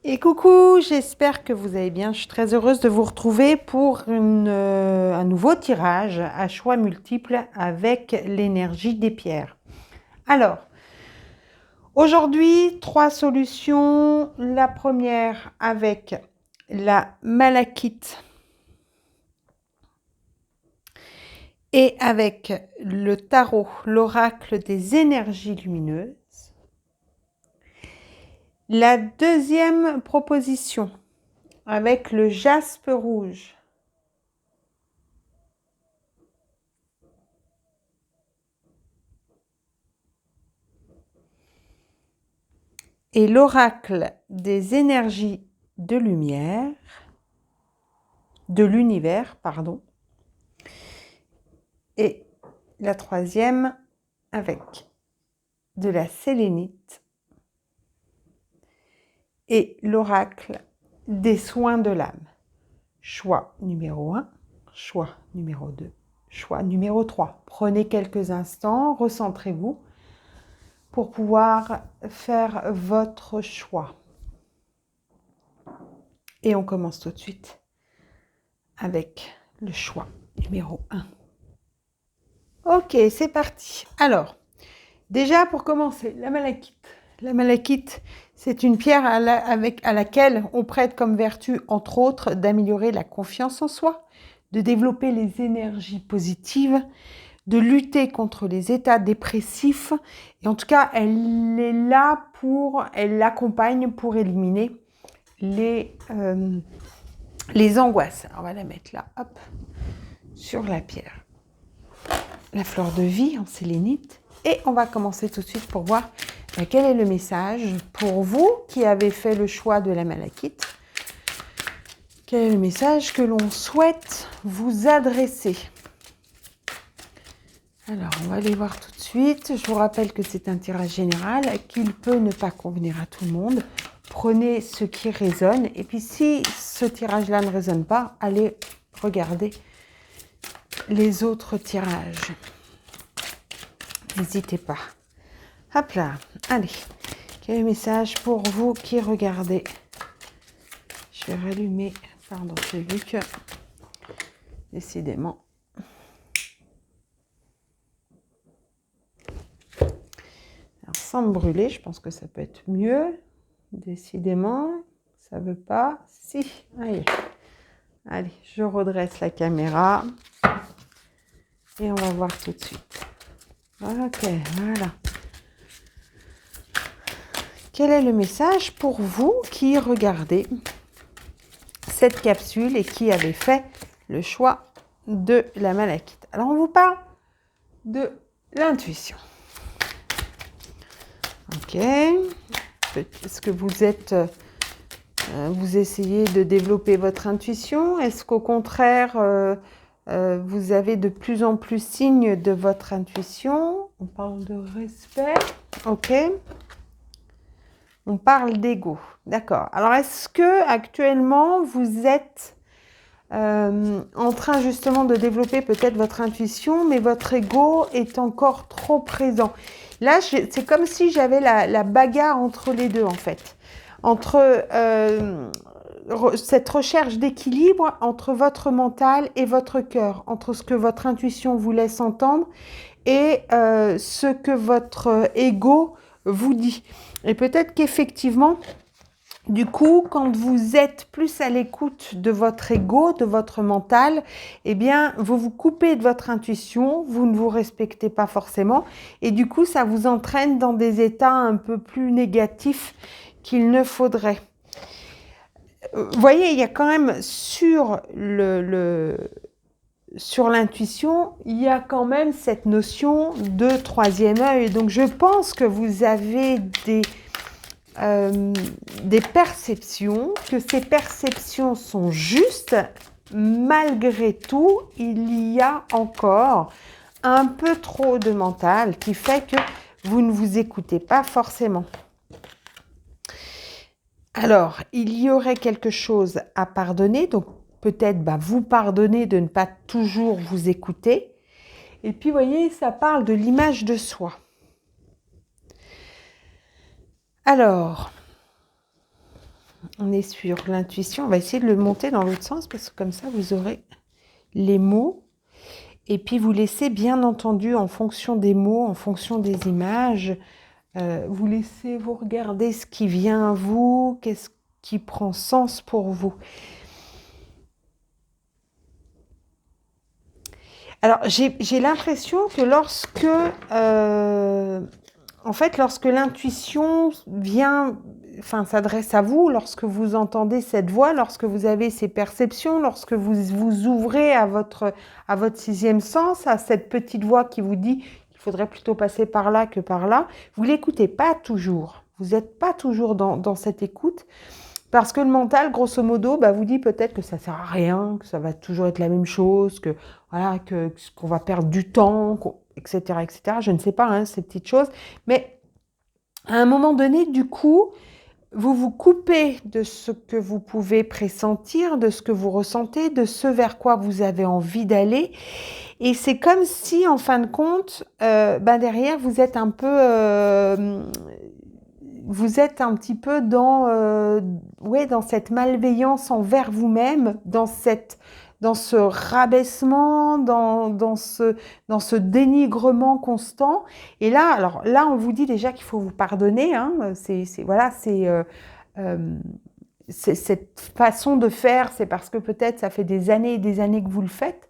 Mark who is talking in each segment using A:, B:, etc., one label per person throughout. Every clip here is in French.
A: Et coucou, j'espère que vous allez bien. Je suis très heureuse de vous retrouver pour un nouveau tirage à choix multiples avec l'énergie des pierres. Alors, aujourd'hui, 3 solutions. La première avec la malachite et avec le tarot, l'oracle des énergies lumineuses. La deuxième proposition avec le jaspe rouge. Et l'oracle des énergies de lumière, de l'univers, pardon. Et la troisième avec de la sélénite et l'oracle des soins de l'âme. Choix numéro 1, choix numéro 2, choix numéro 3. Prenez quelques instants, recentrez-vous pour pouvoir faire votre choix. Et on commence tout de suite avec le choix numéro 1. Ok, c'est parti. Alors, déjà pour commencer, la malachite. La malachite, c'est une pierre à laquelle on prête comme vertu, entre autres, d'améliorer la confiance en soi, de développer les énergies positives, de lutter contre les états dépressifs. Et en tout cas, elle l'accompagne pour éliminer les angoisses. Alors, on va la mettre là, hop, sur la pierre. La fleur de vie en sélénite. Et on va commencer tout de suite pour voir quel est le message pour vous qui avez fait le choix de la malachite. Quel est le message que l'on souhaite vous adresser? Alors, on va aller voir tout de suite. Je vous rappelle que c'est un tirage général, qu'il peut ne pas convenir à tout le monde. Prenez ce qui résonne. Et puis, si ce tirage-là ne résonne pas, allez regarder les autres tirages. N'hésitez pas. Hop là, allez. Quel est le message pour vous qui regardez? Je vais rallumer, pardon, j'ai vu que, décidément. Alors, sans me brûler, je pense que ça peut être mieux. Décidément, ça veut pas. Si, allez. Allez, je redresse la caméra. Et on va voir tout de suite. Ok, voilà. Quel est le message pour vous qui regardez cette capsule et qui avez fait le choix de la malachite? Alors, on vous parle de l'intuition. Ok. Est-ce que vous essayez de développer votre intuition? Est-ce qu'au contraire, vous avez de plus en plus signe de votre intuition? On parle de respect. Ok. On parle d'ego. D'accord. Alors, est-ce que actuellement vous êtes en train justement de développer peut-être votre intuition, mais votre ego est encore trop présent? Là, c'est comme si j'avais la bagarre entre les deux, en fait. Entre cette recherche d'équilibre entre votre mental et votre cœur, entre ce que votre intuition vous laisse entendre et ce que votre ego vous dit. Et peut-être qu'effectivement, du coup, quand vous êtes plus à l'écoute de votre ego, de votre mental, eh bien, vous vous coupez de votre intuition, vous ne vous respectez pas forcément, et du coup, ça vous entraîne dans des états un peu plus négatifs qu'il ne faudrait. Vous voyez, il y a quand même sur l'intuition, il y a quand même cette notion de troisième œil. Donc, je pense que vous avez des perceptions, que ces perceptions sont justes. Malgré tout, il y a encore un peu trop de mental qui fait que vous ne vous écoutez pas forcément. Alors, il y aurait quelque chose à pardonner, donc peut-être vous pardonner de ne pas toujours vous écouter. Et puis, vous voyez, ça parle de l'image de soi. Alors, On est sur l'intuition. On va essayer de le monter dans l'autre sens parce que comme ça, vous aurez les mots. Et puis, vous laissez, bien entendu, en fonction des mots, en fonction des images, vous laissez vous regarder ce qui vient à vous, qu'est-ce qui prend sens pour vous. Alors, j'ai l'impression que lorsque l'intuition vient, enfin, s'adresse à vous, lorsque vous entendez cette voix, lorsque vous avez ces perceptions, lorsque vous vous ouvrez à votre sixième sens, à cette petite voix qui vous dit qu'il faudrait plutôt passer par là que par là, vous l'écoutez pas toujours. Vous n'êtes pas toujours dans cette écoute. Parce que le mental, grosso modo, vous dit peut-être que ça sert à rien, que ça va toujours être la même chose, que voilà, qu'on va perdre du temps, etc., etc. Je ne sais pas, hein, ces petites choses. Mais à un moment donné, du coup, vous vous coupez de ce que vous pouvez pressentir, de ce que vous ressentez, de ce vers quoi vous avez envie d'aller. Et c'est comme si, en fin de compte, derrière, vous êtes un peu... vous êtes un petit peu dans cette malveillance envers vous-même, dans ce rabaissement, dans ce dénigrement constant. Et là, alors là, on vous dit déjà qu'il faut vous pardonner. Hein, c'est cette façon de faire, c'est parce que peut-être ça fait des années et des années que vous le faites.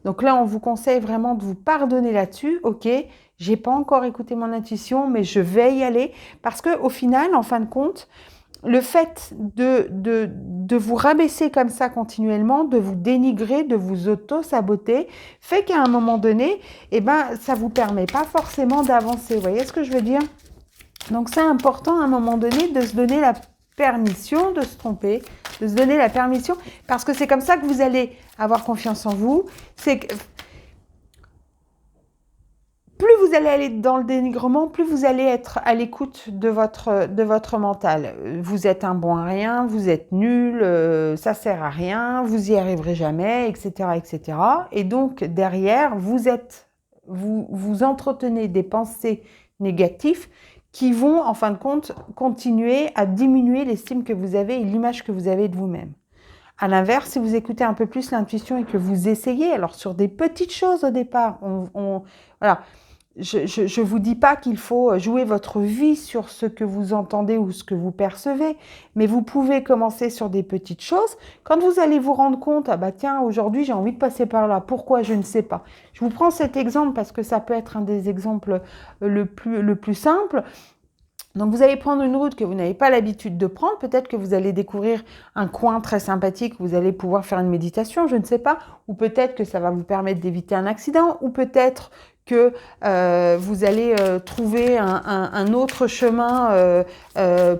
A: Donc là, on vous conseille vraiment de vous pardonner là-dessus. Ok, j'ai pas encore écouté mon intuition, mais je vais y aller. Parce que au final, en fin de compte, le fait de vous rabaisser comme ça continuellement, de vous dénigrer, de vous auto-saboter, fait qu'à un moment donné, ça vous permet pas forcément d'avancer. Vous voyez ce que je veux dire? Donc c'est important à un moment donné de se donner la permission de se tromper, de se donner la permission, parce que c'est comme ça que vous allez avoir confiance en vous. C'est que plus vous allez aller dans le dénigrement, plus vous allez être à l'écoute de votre mental. Vous êtes un bon à rien, vous êtes nul, ça sert à rien, vous y arriverez jamais, etc., etc. Et donc derrière, vous entretenez des pensées négatives qui vont, en fin de compte, continuer à diminuer l'estime que vous avez et l'image que vous avez de vous-même. À l'inverse, si vous écoutez un peu plus l'intuition et que vous essayez, alors sur des petites choses au départ, voilà, je vous dis pas qu'il faut jouer votre vie sur ce que vous entendez ou ce que vous percevez, mais vous pouvez commencer sur des petites choses. Quand vous allez vous rendre compte, tiens, aujourd'hui j'ai envie de passer par là, pourquoi je ne sais pas. Je vous prends cet exemple parce que ça peut être un des exemples le plus simple. Donc vous allez prendre une route que vous n'avez pas l'habitude de prendre, peut-être que vous allez découvrir un coin très sympathique où vous allez pouvoir faire une méditation, je ne sais pas, ou peut-être que ça va vous permettre d'éviter un accident, ou peut-être que vous allez trouver un autre chemin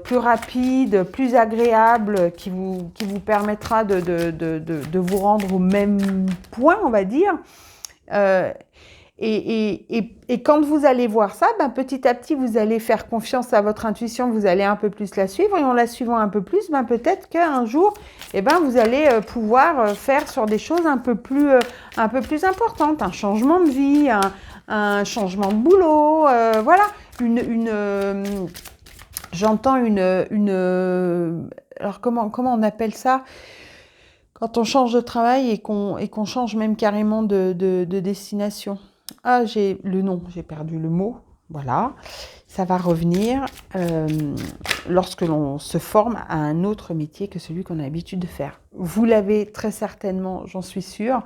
A: plus rapide, plus agréable, qui vous permettra de vous rendre au même point, on va dire. Et quand vous allez voir ça, petit à petit, vous allez faire confiance à votre intuition, vous allez un peu plus la suivre, et en la suivant un peu plus, peut-être qu'un jour, vous allez pouvoir faire sur des choses un peu plus importantes, un changement de vie, un changement de boulot, voilà, j'entends alors comment on appelle ça? Quand on change de travail et qu'on change même carrément de destination. Ah, j'ai le nom, j'ai perdu le mot. Voilà, ça va revenir lorsque l'on se forme à un autre métier que celui qu'on a l'habitude de faire. Vous l'avez très certainement, j'en suis sûre.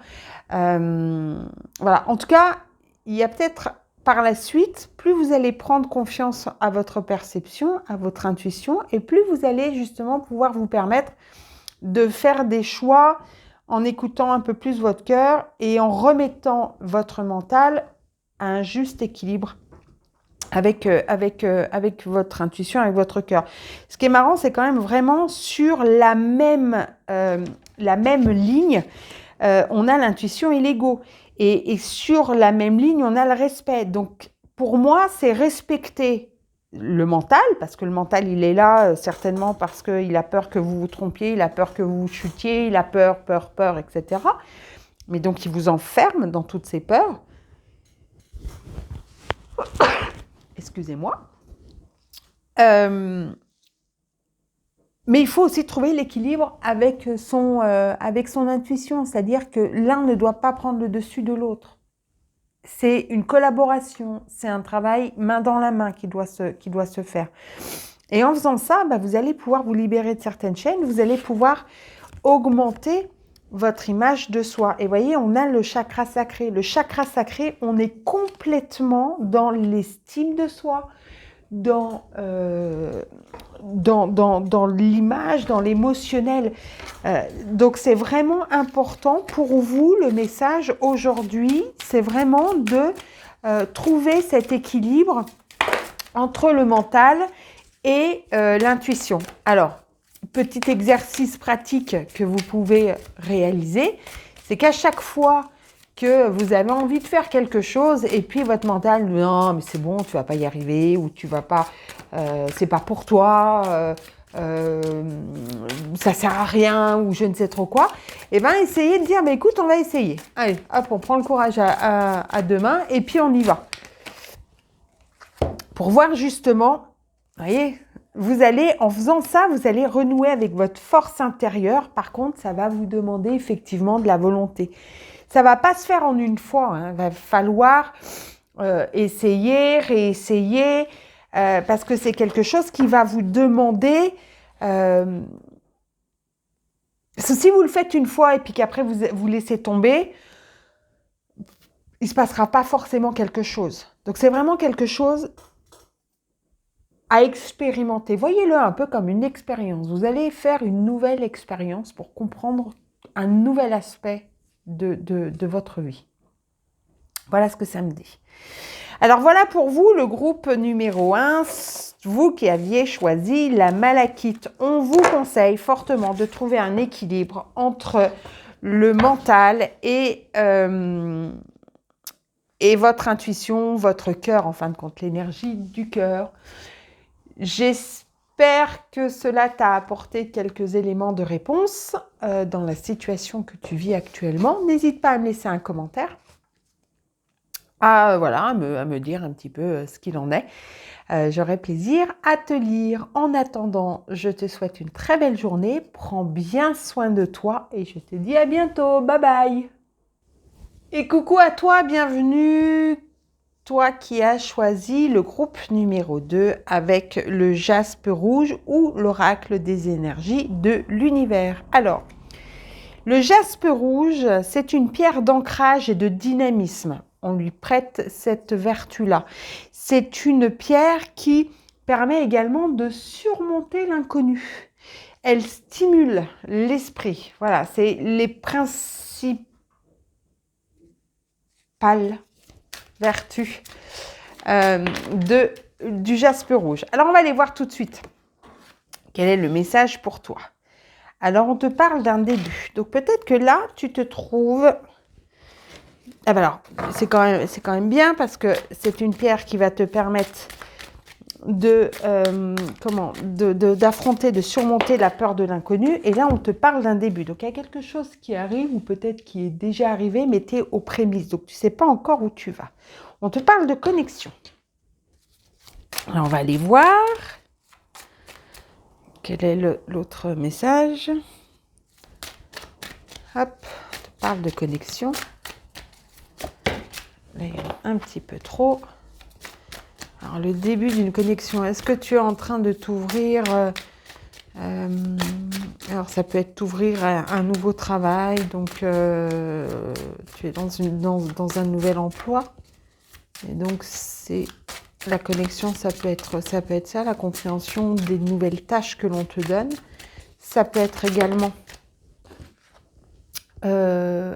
A: Voilà, en tout cas, il y a peut-être par la suite, plus vous allez prendre confiance à votre perception, à votre intuition, et plus vous allez justement pouvoir vous permettre de faire des choix en écoutant un peu plus votre cœur et en remettant votre mental à un juste équilibre avec votre intuition, avec votre cœur. Ce qui est marrant, c'est quand même vraiment sur la même ligne, on a l'intuition et l'ego. Et sur la même ligne, on a le respect. Donc, pour moi, c'est respecter le mental, parce que le mental, il est là certainement parce qu'il a peur que vous vous trompiez, il a peur que vous chutiez, il a peur, etc. Mais donc, il vous enferme dans toutes ces peurs. Excusez-moi. Mais il faut aussi trouver l'équilibre avec son intuition, c'est-à-dire que l'un ne doit pas prendre le dessus de l'autre. C'est une collaboration, c'est un travail main dans la main qui doit se faire. Et en faisant ça, vous allez pouvoir vous libérer de certaines chaînes, vous allez pouvoir augmenter votre image de soi. Et voyez, on a le chakra sacré. Le chakra sacré, on est complètement dans l'estime de soi, dans l'image, dans l'émotionnel. Donc, c'est vraiment important pour vous, le message aujourd'hui, c'est vraiment de trouver cet équilibre entre le mental et l'intuition. Alors, petit exercice pratique que vous pouvez réaliser, c'est qu'à chaque fois que vous avez envie de faire quelque chose et puis votre mental dit non mais c'est bon, tu vas pas y arriver ou tu vas pas, c'est pas pour toi, ça sert à rien ou je ne sais trop quoi, et ben essayez de dire écoute, on va essayer. Allez, hop, on prend le courage à deux mains et puis on y va. Pour voir justement, vous voyez, vous allez, en faisant ça, vous allez renouer avec votre force intérieure. Par contre, ça va vous demander effectivement de la volonté. Ça ne va pas se faire en une fois. Il va falloir essayer, réessayer, parce que c'est quelque chose qui va vous demander... si vous le faites une fois et puis qu'après vous laissez tomber, il ne se passera pas forcément quelque chose. Donc, c'est vraiment quelque chose à expérimenter. Voyez-le un peu comme une expérience. Vous allez faire une nouvelle expérience pour comprendre un nouvel aspect de votre vie. Voilà ce que ça me dit. Alors voilà pour vous le groupe numéro 1, vous qui aviez choisi la malachite. On vous conseille fortement de trouver un équilibre entre le mental et votre intuition, votre cœur, en fin de compte, l'énergie du cœur. J'espère que cela t'a apporté quelques éléments de réponse dans la situation que tu vis actuellement. N'hésite pas à me laisser un commentaire, à me dire un petit peu ce qu'il en est. J'aurai plaisir à te lire. En attendant, je te souhaite une très belle journée. Prends bien soin de toi et je te dis à bientôt. Bye bye. Et coucou à toi, bienvenue. Toi qui as choisi le groupe numéro 2 avec le jaspe rouge ou l'oracle des énergies de l'univers. Alors, le jaspe rouge, c'est une pierre d'ancrage et de dynamisme. On lui prête cette vertu-là. C'est une pierre qui permet également de surmonter l'inconnu. Elle stimule l'esprit. Voilà, c'est les principales vertus du jaspe rouge. Alors, on va aller voir tout de suite. Quel est le message pour toi? Alors, on te parle d'un début. Donc, peut-être que là, tu te trouves... Ah ben alors, c'est quand même bien parce que c'est une pierre qui va te permettre d'affronter, de surmonter la peur de l'inconnu. Et là, on te parle d'un début. Donc, il y a quelque chose qui arrive ou peut-être qui est déjà arrivé, mais tu es aux prémices. Donc, tu ne sais pas encore où tu vas. On te parle de connexion. Alors, on va aller voir. Quel est l'autre message? Hop, on te parle de connexion. Là, il y en a un petit peu trop. Alors, le début d'une connexion, est-ce que tu es en train de t'ouvrir alors, ça peut être t'ouvrir à un nouveau travail, donc tu es dans un nouvel emploi. Et donc, c'est la connexion, ça peut être ça, la compréhension des nouvelles tâches que l'on te donne. Ça peut être également un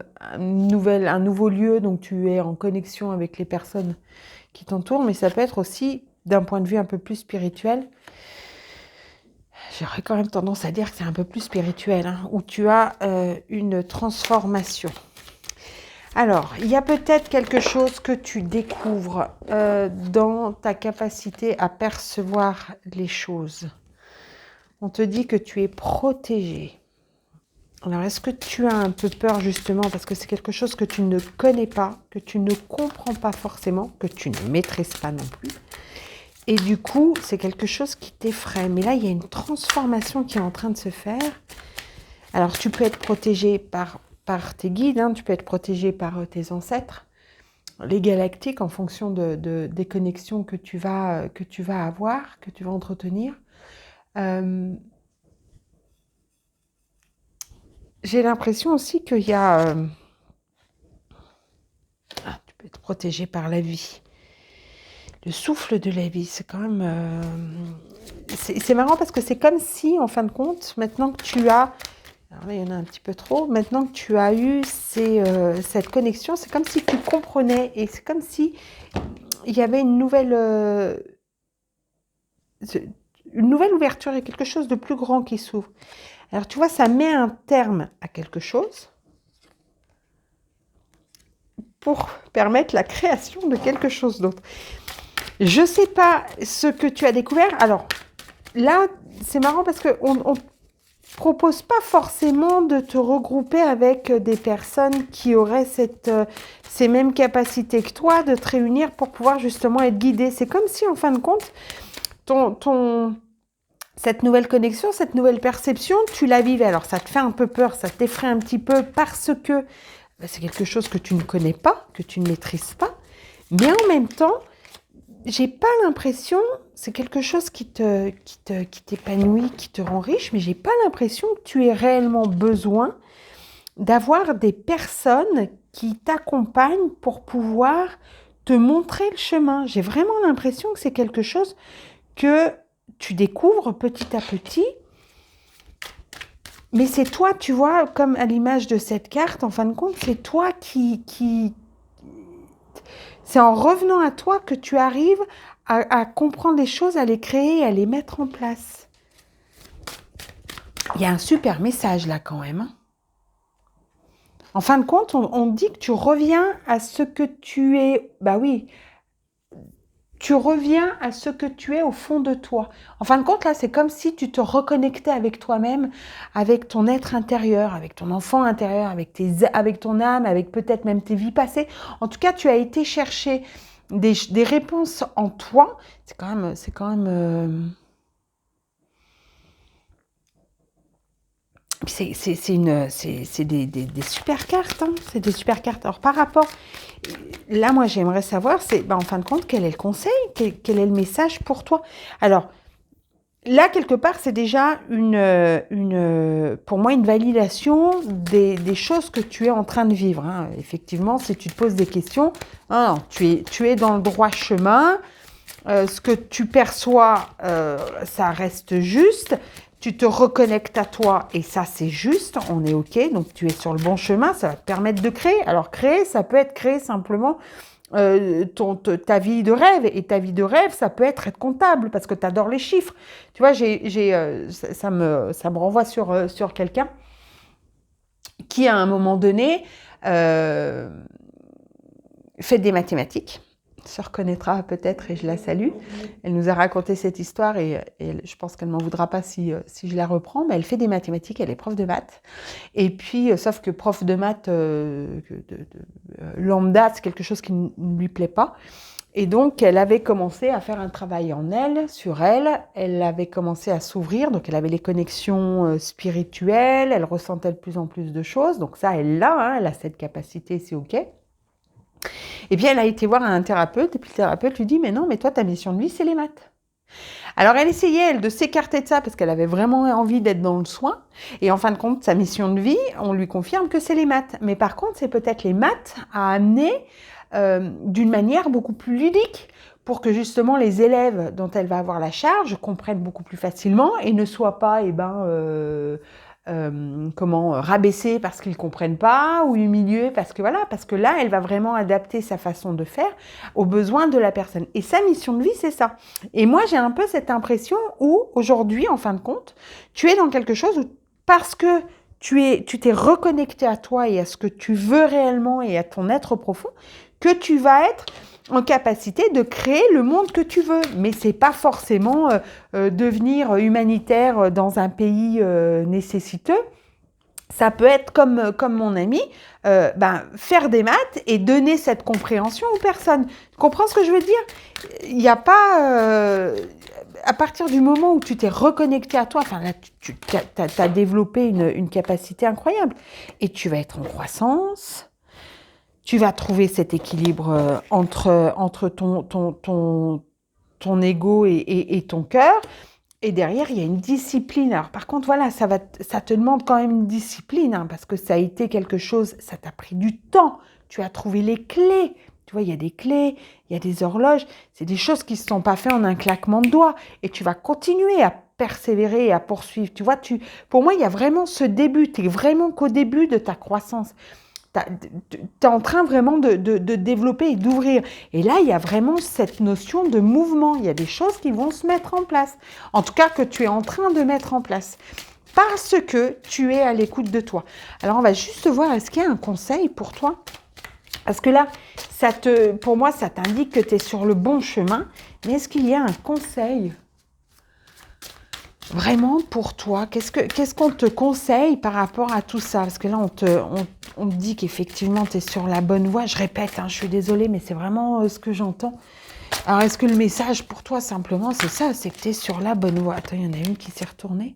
A: nouveau lieu, donc tu es en connexion avec les personnes qui t'entourent, mais ça peut être aussi d'un point de vue un peu plus spirituel. J'aurais quand même tendance à dire que c'est un peu plus spirituel, hein, où tu as une transformation. Alors, il y a peut-être quelque chose que tu découvres dans ta capacité à percevoir les choses. On te dit que tu es protégé. Alors, est-ce que tu as un peu peur justement parce que c'est quelque chose que tu ne connais pas, que tu ne comprends pas forcément, que tu ne maîtrises pas non plus? Et du coup, c'est quelque chose qui t'effraie. Mais là, il y a une transformation qui est en train de se faire. Alors, tu peux être protégé par tes guides, hein, tu peux être protégé par tes ancêtres, les galactiques, en fonction des connexions que tu vas avoir, que tu vas entretenir. J'ai l'impression aussi qu'il y a... tu peux être protégé par la vie. Le souffle de la vie, c'est quand même... c'est marrant parce que c'est comme si, en fin de compte, maintenant que tu as... Alors là, il y en a un petit peu trop. Maintenant que tu as eu cette connexion, c'est comme si tu comprenais. Et c'est comme si il y avait une nouvelle ouverture et quelque chose de plus grand qui s'ouvre. Alors, tu vois, ça met un terme à quelque chose pour permettre la création de quelque chose d'autre. Je ne sais pas ce que tu as découvert. Alors, là, c'est marrant parce qu'on propose pas forcément de te regrouper avec des personnes qui auraient ces mêmes capacités que toi, de te réunir pour pouvoir justement être guidé. C'est comme si, en fin de compte, cette nouvelle connexion, cette nouvelle perception, tu la vivais. Alors, ça te fait un peu peur, ça t'effraie un petit peu parce que c'est quelque chose que tu ne connais pas, que tu ne maîtrises pas. Mais en même temps, j'ai pas l'impression, c'est quelque chose qui t'épanouit, qui te rend riche, mais j'ai pas l'impression que tu aies réellement besoin d'avoir des personnes qui t'accompagnent pour pouvoir te montrer le chemin. J'ai vraiment l'impression que c'est quelque chose que tu découvres petit à petit. Mais c'est toi, tu vois, comme à l'image de cette carte, en fin de compte, c'est toi c'est en revenant à toi que tu arrives à comprendre les choses, à les créer, à les mettre en place. Il y a un super message là quand même. En fin de compte, on dit que tu reviens à ce que tu es. Bah oui, tu reviens à ce que tu es au fond de toi. En fin de compte, là, c'est comme si tu te reconnectais avec toi-même, avec ton être intérieur, avec ton enfant intérieur, avec ton âme, avec peut-être même tes vies passées. En tout cas, tu as été chercher des réponses en toi. C'est quand même c'est des super cartes, hein. C'est des super cartes. Alors par rapport, là moi j'aimerais savoir, en fin de compte, quel est le conseil, quel est le message pour toi. Alors là quelque part c'est déjà pour moi une validation des choses que tu es en train de vivre, hein. Effectivement, si tu te poses des questions, hein, tu es dans le droit chemin. Ce que tu perçois, ça reste juste. Tu te reconnectes à toi et ça, c'est juste. On est OK. Donc, tu es sur le bon chemin. Ça va te permettre de créer. Alors, créer, ça peut être créer simplement ta vie de rêve. Et ta vie de rêve, ça peut être comptable parce que tu adores les chiffres. Tu vois, ça me renvoie sur quelqu'un qui, à un moment donné, fait des mathématiques. Se reconnaîtra peut-être et je la salue. Elle nous a raconté cette histoire et je pense qu'elle ne m'en voudra pas si je la reprends, mais elle fait des mathématiques, elle est prof de maths. Et puis, sauf que prof de maths lambda, c'est quelque chose qui ne lui plaît pas. Et donc, elle avait commencé à faire un travail sur elle. Elle avait commencé à s'ouvrir, donc elle avait les connexions spirituelles, elle ressentait de plus en plus de choses. Donc ça, elle a cette capacité, c'est OK. Et puis, elle a été voir un thérapeute, et puis le thérapeute lui dit « Mais non, mais toi, ta mission de vie, c'est les maths. » Alors, elle essayait, elle, de s'écarter de ça, parce qu'elle avait vraiment envie d'être dans le soin. Et en fin de compte, sa mission de vie, on lui confirme que c'est les maths. Mais par contre, c'est peut-être les maths à amener d'une manière beaucoup plus ludique, pour que justement les élèves dont elle va avoir la charge comprennent beaucoup plus facilement et ne soient pas, rabaissés parce qu'ils ne comprennent pas ou humiliés parce que là, elle va vraiment adapter sa façon de faire aux besoins de la personne. Et sa mission de vie, c'est ça. Et moi, j'ai un peu cette impression où, aujourd'hui, en fin de compte, tu es dans quelque chose où, parce que tu t'es reconnecté à toi et à ce que tu veux réellement et à ton être profond, que tu vas être en capacité de créer le monde que tu veux. Mais c'est pas forcément devenir humanitaire dans un pays nécessiteux. Ça peut être comme mon ami, faire des maths et donner cette compréhension aux personnes. Tu comprends ce que je veux dire? Il n'y a pas... à partir du moment où tu t'es reconnecté à toi, enfin là, tu as développé une capacité incroyable. Et tu vas être en croissance, tu vas trouver cet équilibre entre ton ego et ton cœur. Et derrière, il y a une discipline. Alors, par contre, voilà, ça te demande quand même une discipline, hein, parce que ça a été quelque chose, ça t'a pris du temps. Tu as trouvé les clés. Tu vois, il y a des clés, il y a des horloges. C'est des choses qui ne se sont pas faites en un claquement de doigts. Et tu vas continuer à persévérer et à poursuivre. Tu vois, pour moi, il y a vraiment ce début. Tu es vraiment qu'au début de ta croissance. Tu es en train vraiment de développer et d'ouvrir. Et là, il y a vraiment cette notion de mouvement. Il y a des choses qui vont se mettre en place. En tout cas, que tu es en train de mettre en place. Parce que tu es à l'écoute de toi. Alors, on va juste voir, est-ce qu'il y a un conseil pour toi? Parce que là, pour moi, ça t'indique que tu es sur le bon chemin. Mais est-ce qu'il y a un conseil vraiment pour toi? Qu'est-ce qu'on te conseille par rapport à tout ça? Parce que là, on te dit qu'effectivement, tu es sur la bonne voie. Je répète, hein, je suis désolée, mais c'est vraiment ce que j'entends. Alors, est-ce que le message pour toi, simplement, c'est ça, c'est que tu es sur la bonne voie? Attends, il y en a une qui s'est retournée.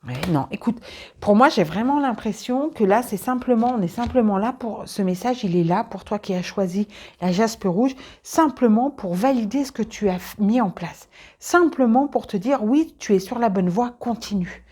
A: Ouais, non, écoute, pour moi, j'ai vraiment l'impression que là, on est simplement là pour, ce message, il est là pour toi qui as choisi la jaspe rouge, simplement pour valider ce que tu as mis en place. Simplement pour te dire, oui, tu es sur la bonne voie, continue.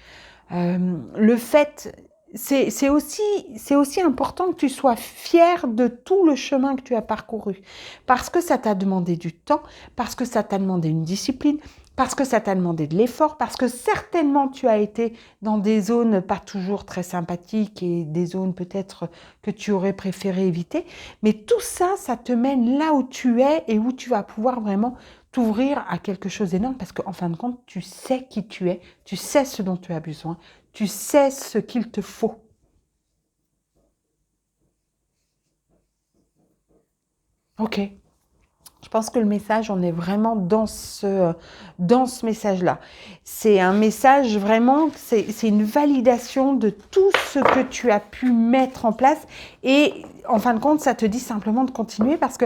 A: Le fait, c'est aussi important que tu sois fier de tout le chemin que tu as parcouru. Parce que ça t'a demandé du temps, parce que ça t'a demandé une discipline, parce que ça t'a demandé de l'effort, parce que certainement tu as été dans des zones pas toujours très sympathiques et des zones peut-être que tu aurais préféré éviter. Mais tout ça, ça te mène là où tu es et où tu vas pouvoir vraiment t'ouvrir à quelque chose d'énorme parce qu'en fin de compte, tu sais qui tu es, tu sais ce dont tu as besoin, tu sais ce qu'il te faut. Ok. Je pense que le message, on est vraiment dans ce message-là. C'est un message vraiment, c'est une validation de tout ce que tu as pu mettre en place. Et en fin de compte, ça te dit simplement de continuer parce que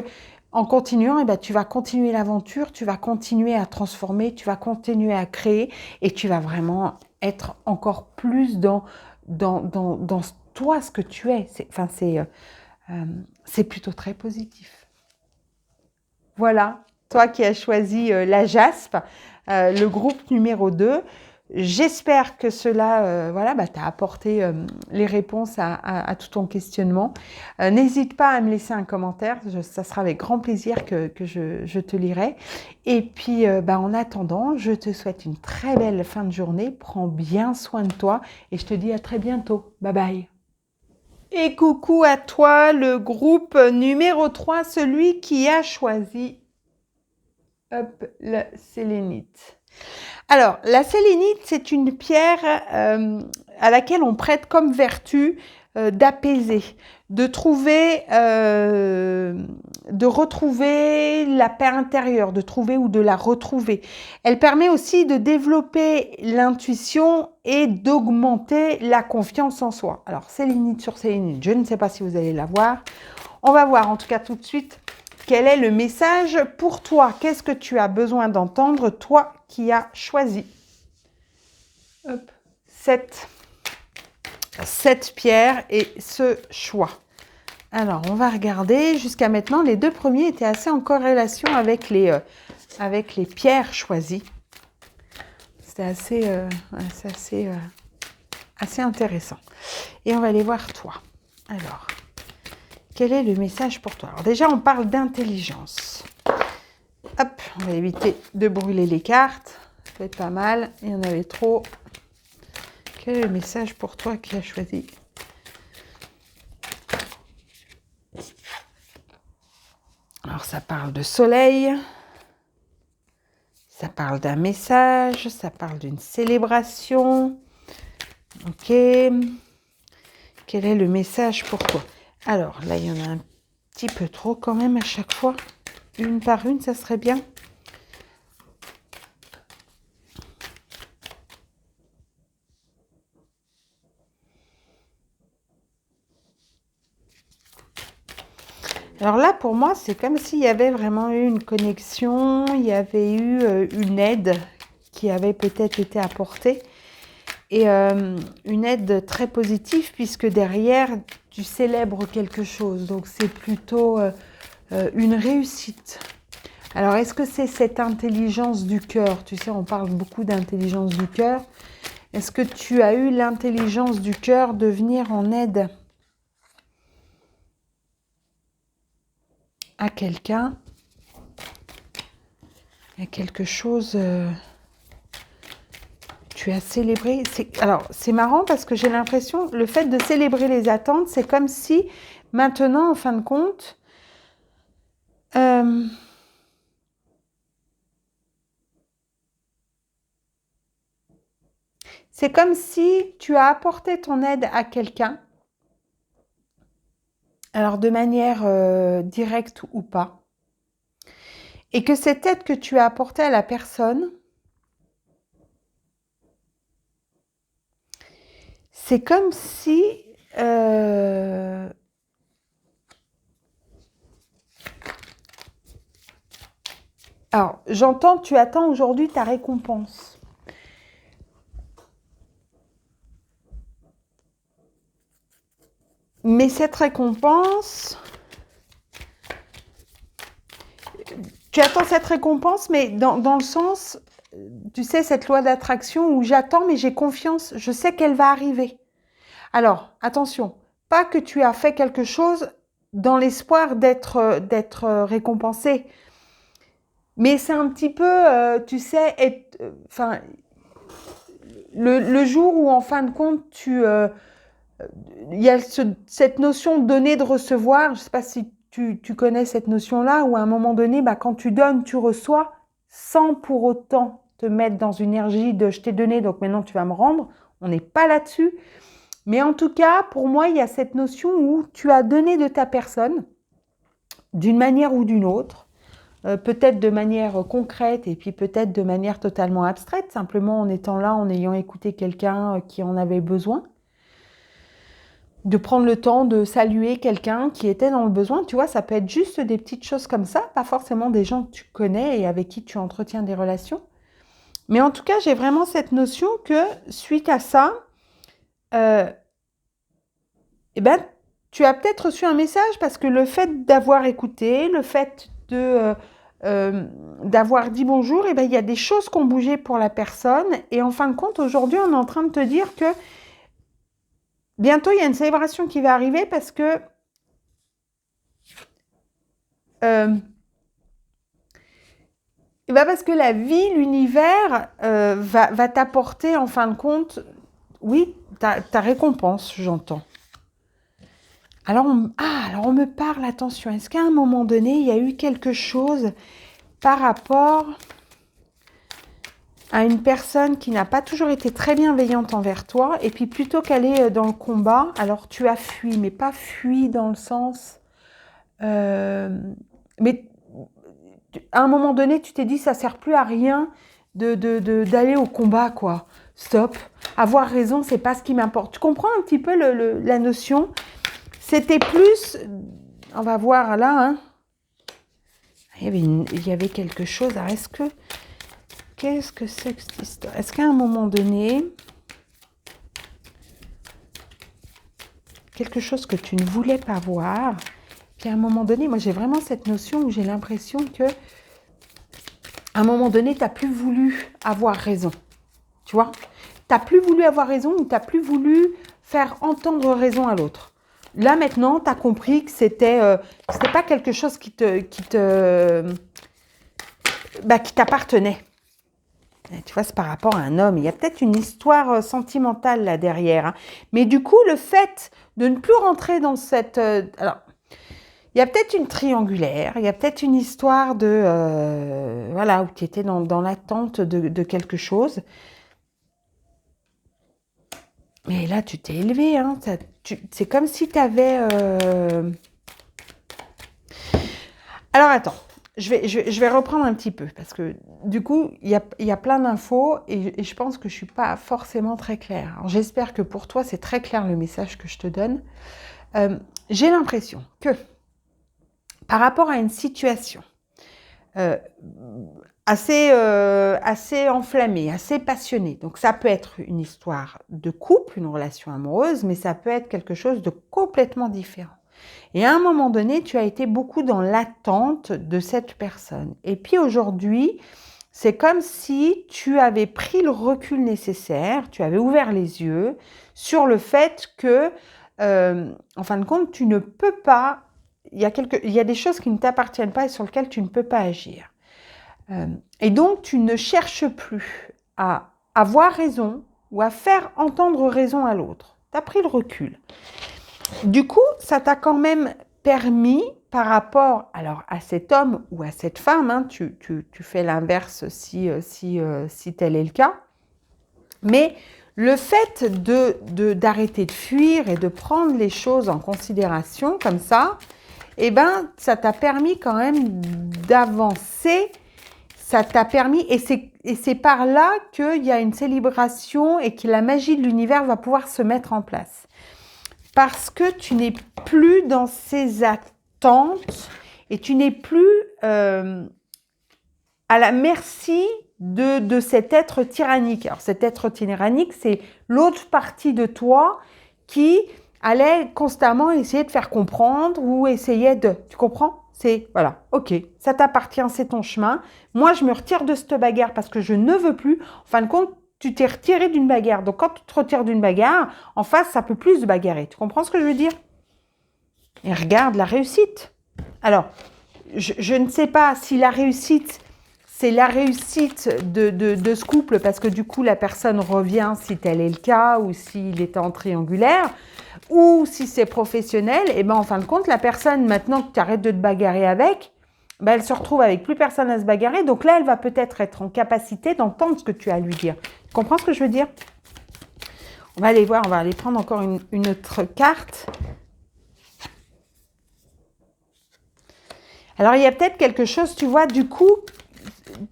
A: en continuant, eh ben, tu vas continuer l'aventure, tu vas continuer à transformer, tu vas continuer à créer et tu vas vraiment être encore plus dans toi, ce que tu es. C'est plutôt très positif. Voilà, toi qui as choisi la JASP, le groupe numéro 2. J'espère que cela t'a apporté les réponses à tout ton questionnement. N'hésite pas à me laisser un commentaire, ça sera avec grand plaisir que je te lirai. Et puis en attendant, je te souhaite une très belle fin de journée. Prends bien soin de toi et je te dis à très bientôt. Bye bye. Et coucou à toi, le groupe numéro 3, celui qui a choisi la sélénite. Alors, la sélénite, c'est une pierre à laquelle on prête comme vertu d'apaiser, de retrouver la paix intérieure, de trouver ou de la retrouver. Elle permet aussi de développer l'intuition et d'augmenter la confiance en soi. Alors, sélénite sur sélénite, je ne sais pas si vous allez la voir. On va voir en tout cas tout de suite quel est le message pour toi. Qu'est-ce que tu as besoin d'entendre, toi qui as choisi cette pierre et ce choix. Alors, on va regarder. Jusqu'à maintenant, les deux premiers étaient assez en corrélation avec les pierres choisies. C'était assez intéressant. Et on va aller voir toi. Alors, quel est le message pour toi? Alors déjà, on parle d'intelligence. Hop, on va éviter de brûler les cartes. Ça peut être pas mal. Il y en avait trop. Quel est le message pour toi qui as choisi? Alors, ça parle de soleil. Ça parle d'un message. Ça parle d'une célébration. Ok. Quel est le message pour toi? Alors, là, il y en a un petit peu trop quand même à chaque fois. Une par une, ça serait bien. Alors là, pour moi, c'est comme s'il y avait vraiment eu une connexion, il y avait eu une aide qui avait peut-être été apportée. Et une aide très positive puisque derrière, tu célèbres quelque chose. Donc, c'est plutôt une réussite. Alors, est-ce que c'est cette intelligence du cœur? Tu sais, on parle beaucoup d'intelligence du cœur. Est-ce que tu as eu l'intelligence du cœur de venir en aide à quelqu'un? Il y a quelque chose... tu as célébré... Alors, c'est marrant parce que j'ai l'impression, le fait de célébrer les attentes, c'est comme si, maintenant, en fin de compte... c'est comme si tu as apporté ton aide à quelqu'un, alors de manière directe ou pas, et que cette aide que tu as apportée à la personne, c'est comme si... alors, j'entends, tu attends aujourd'hui ta récompense. Mais cette récompense... tu attends cette récompense, mais dans le sens, tu sais, cette loi d'attraction où j'attends, mais j'ai confiance, je sais qu'elle va arriver. Alors, attention, pas que tu as fait quelque chose dans l'espoir d'être récompensé, mais c'est un petit peu, tu sais, enfin, le jour où en fin de compte, il y a cette notion de donner, de recevoir. Je ne sais pas si tu connais cette notion-là, où à un moment donné, bah, quand tu donnes, tu reçois, sans pour autant te mettre dans une énergie de « je t'ai donné, donc maintenant tu vas me rendre ». On n'est pas là-dessus. Mais en tout cas, pour moi, il y a cette notion où tu as donné de ta personne, d'une manière ou d'une autre, peut-être de manière concrète et puis peut-être de manière totalement abstraite, simplement en étant là, en ayant écouté quelqu'un qui en avait besoin. De prendre le temps de saluer quelqu'un qui était dans le besoin. Tu vois, ça peut être juste des petites choses comme ça, pas forcément des gens que tu connais et avec qui tu entretiens des relations. Mais en tout cas, j'ai vraiment cette notion que suite à ça, eh ben, tu as peut-être reçu un message parce que le fait d'avoir écouté, le fait d'avoir dit bonjour, eh ben, il y a des choses qui ont bougé pour la personne. Et en fin de compte, aujourd'hui, on est en train de te dire que bientôt, il y a une célébration qui va arriver parce que parce que la vie, l'univers va t'apporter en fin de compte, oui, ta récompense, j'entends. Alors on me parle, attention, est-ce qu'à un moment donné, il y a eu quelque chose par rapport à une personne qui n'a pas toujours été très bienveillante envers toi, et puis plutôt qu'elle est dans le combat, alors tu as fui, mais pas fui dans le sens... mais à un moment donné, tu t'es dit, ça sert plus à rien d'aller au combat, quoi. Stop. Avoir raison, c'est pas ce qui m'importe. Tu comprends un petit peu la notion? C'était plus... On va voir là, hein. Il y avait quelque chose. Alors, qu'est-ce que c'est que cette histoire? Est-ce qu'à un moment donné, quelque chose que tu ne voulais pas voir, puis à un moment donné, moi j'ai vraiment cette notion où j'ai l'impression que à un moment donné, tu n'as plus voulu avoir raison. Tu vois? Tu n'as plus voulu avoir raison ou tu n'as plus voulu faire entendre raison à l'autre. Là, maintenant, tu as compris que c'était pas quelque chose qui t'appartenait. Tu vois, c'est par rapport à un homme. Il y a peut-être une histoire sentimentale là derrière. Hein. Mais du coup, le fait de ne plus rentrer dans cette... alors, il y a peut-être une triangulaire, il y a peut-être une histoire de... voilà, où tu étais dans l'attente de quelque chose. Mais là, tu t'es élevé. Hein, c'est comme si tu avais... Alors, attends. Je vais reprendre un petit peu parce que du coup, il y a plein d'infos et je pense que je ne suis pas forcément très claire. Alors, j'espère que pour toi, c'est très clair le message que je te donne. J'ai l'impression que par rapport à une situation assez enflammée, assez passionnée. Donc ça peut être une histoire de couple, une relation amoureuse, mais ça peut être quelque chose de complètement différent. Et à un moment donné, tu as été beaucoup dans l'attente de cette personne. Et puis aujourd'hui, c'est comme si tu avais pris le recul nécessaire, tu avais ouvert les yeux sur le fait que, en fin de compte, tu ne peux pas, il y a des choses qui ne t'appartiennent pas et sur lesquelles tu ne peux pas agir. Et donc, tu ne cherches plus à avoir raison ou à faire entendre raison à l'autre. Tu as pris le recul. Du coup, ça t'a quand même permis, par rapport alors, à cet homme ou à cette femme, hein, tu fais l'inverse si tel est le cas, mais le fait d'arrêter de fuir et de prendre les choses en considération comme ça, eh ben, ça t'a permis quand même d'avancer. Ça t'a permis, et c'est par là qu'il y a une célébration et que la magie de l'univers va pouvoir se mettre en place. Parce que tu n'es plus dans ces attentes et tu n'es plus à la merci de cet être tyrannique. Alors cet être tyrannique, c'est l'autre partie de toi qui allait constamment essayer de faire comprendre ou essayait de... Tu comprends ? C'est, voilà, ok, ça t'appartient, c'est ton chemin. Moi, je me retire de cette bagarre parce que je ne veux plus. En fin de compte, tu t'es retiré d'une bagarre. Donc, quand tu te retires d'une bagarre, en face, ça peut plus se bagarrer. Tu comprends ce que je veux dire ? Et regarde la réussite. Alors, je ne sais pas si la réussite, c'est la réussite de ce couple parce que du coup, la personne revient si tel est le cas ou s'il est en triangulaire. Ou si c'est professionnel, et ben en fin de compte, la personne, maintenant que tu arrêtes de te bagarrer avec, ben elle se retrouve avec plus personne à se bagarrer. Donc là, elle va peut-être être en capacité d'entendre ce que tu as à lui dire. Tu comprends ce que je veux dire ? On va aller voir, on va aller prendre encore une autre carte. Alors, il y a peut-être quelque chose, tu vois, du coup,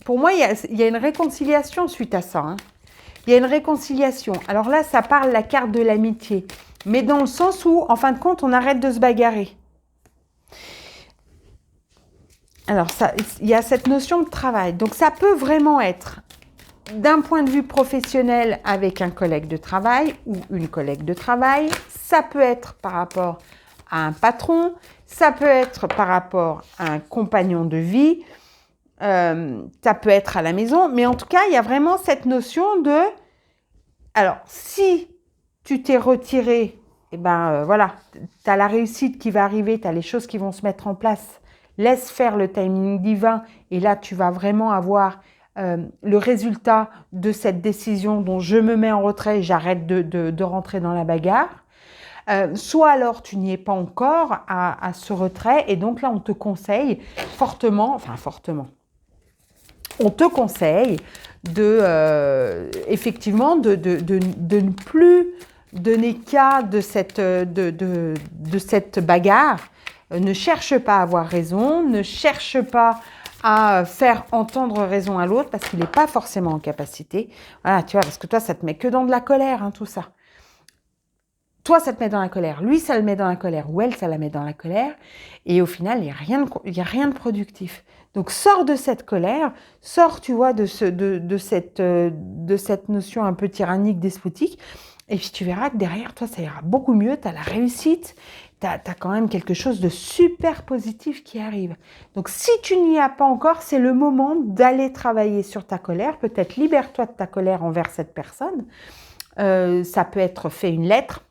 A: pour moi, il y a une réconciliation suite à ça. Hein. Il y a une réconciliation. Alors là, ça parle la carte de l'amitié. Mais dans le sens où, en fin de compte, on arrête de se bagarrer. Alors, il y a cette notion de travail. Donc, ça peut vraiment être d'un point de vue professionnel avec un collègue de travail ou une collègue de travail. Ça peut être par rapport à un patron. Ça peut être par rapport à un compagnon de vie. Ça peut être à la maison. Mais en tout cas, il y a vraiment cette notion de... Alors, si tu t'es retiré, et ben voilà, tu as la réussite qui va arriver, tu as les choses qui vont se mettre en place. Laisse faire le timing divin et là, tu vas vraiment avoir le résultat de cette décision dont je me mets en retrait et j'arrête de rentrer dans la bagarre. Soit alors, tu n'y es pas encore à ce retrait et donc là, on te conseille fortement, on te conseille effectivement de ne plus donner cas de cette bagarre. Ne cherche pas à avoir raison, ne cherche pas à faire entendre raison à l'autre parce qu'il n'est pas forcément en capacité. Voilà, tu vois, parce que toi, ça te met que dans de la colère, hein, tout ça. Toi, ça te met dans la colère. Lui, ça le met dans la colère. Ou elle, ça la met dans la colère. Et au final, il n'y a rien de productif. Donc, sors de cette colère. Sors, tu vois, de cette notion un peu tyrannique, despotique. Et puis, tu verras que derrière toi, ça ira beaucoup mieux. Tu as la réussite. Tu as quand même quelque chose de super positif qui arrive. Donc, si tu n'y as pas encore, c'est le moment d'aller travailler sur ta colère. Peut-être libère-toi de ta colère envers cette personne. Ça peut être fait une lettre.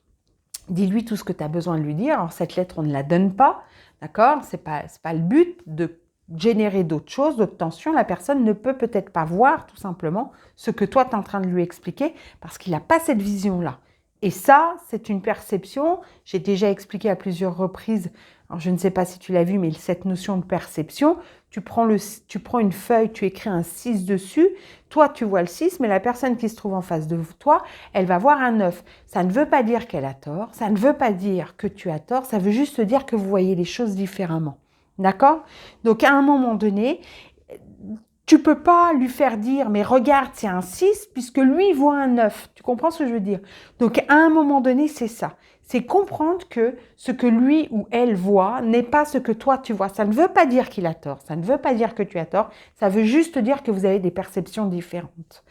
A: Dis-lui tout ce que tu as besoin de lui dire. Alors, cette lettre, on ne la donne pas, d'accord ? C'est pas le but de générer d'autres choses, d'autres tensions. La personne ne peut peut-être pas voir, tout simplement, ce que toi, tu es en train de lui expliquer parce qu'il n'a pas cette vision-là. Et ça, c'est une perception. J'ai déjà expliqué à plusieurs reprises, alors je ne sais pas si tu l'as vu, mais cette notion de perception, tu prends une feuille, tu écris un 6 dessus, toi tu vois le 6, mais la personne qui se trouve en face de toi, elle va voir un 9. Ça ne veut pas dire qu'elle a tort, ça ne veut pas dire que tu as tort, ça veut juste dire que vous voyez les choses différemment. D'accord ? Donc à un moment donné, tu peux pas lui faire dire, mais regarde, c'est un 6, puisque lui voit un 9. Tu comprends ce que je veux dire? Donc, à un moment donné, c'est ça. C'est comprendre que ce que lui ou elle voit n'est pas ce que toi tu vois. Ça ne veut pas dire qu'il a tort, ça ne veut pas dire que tu as tort, ça veut juste dire que vous avez des perceptions différentes.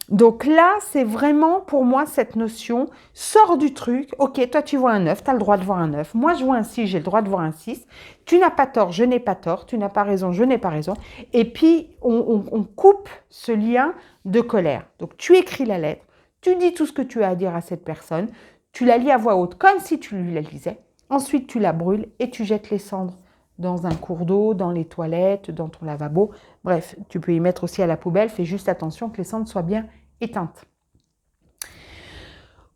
A: Donc là, c'est vraiment pour moi cette notion, sors du truc, ok, toi tu vois un 9, tu as le droit de voir un 9, moi je vois un 6, j'ai le droit de voir un 6, tu n'as pas tort, je n'ai pas tort, tu n'as pas raison, je n'ai pas raison, et puis on coupe ce lien de colère. Donc tu écris la lettre, tu dis tout ce que tu as à dire à cette personne, tu la lis à voix haute comme si tu lui la lisais, ensuite tu la brûles et tu jettes les cendres dans un cours d'eau, dans les toilettes, dans ton lavabo, bref, tu peux y mettre aussi à la poubelle, fais juste attention que les cendres soient bien éteinte.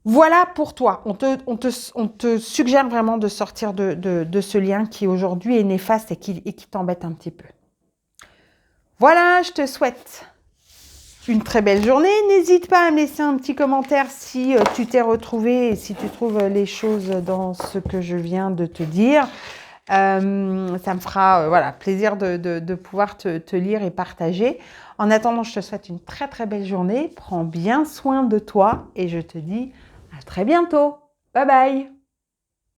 A: Voilà pour toi. On te suggère vraiment de sortir de ce lien qui aujourd'hui est néfaste et qui t'embête un petit peu. Voilà, je te souhaite une très belle journée. N'hésite pas à me laisser un petit commentaire si tu t'es retrouvé et si tu trouves les choses dans ce que je viens de te dire. Ça me fera voilà, plaisir de pouvoir te lire et partager. En attendant, je te souhaite une très très belle journée. Prends bien soin de toi et je te dis à très bientôt. Bye bye.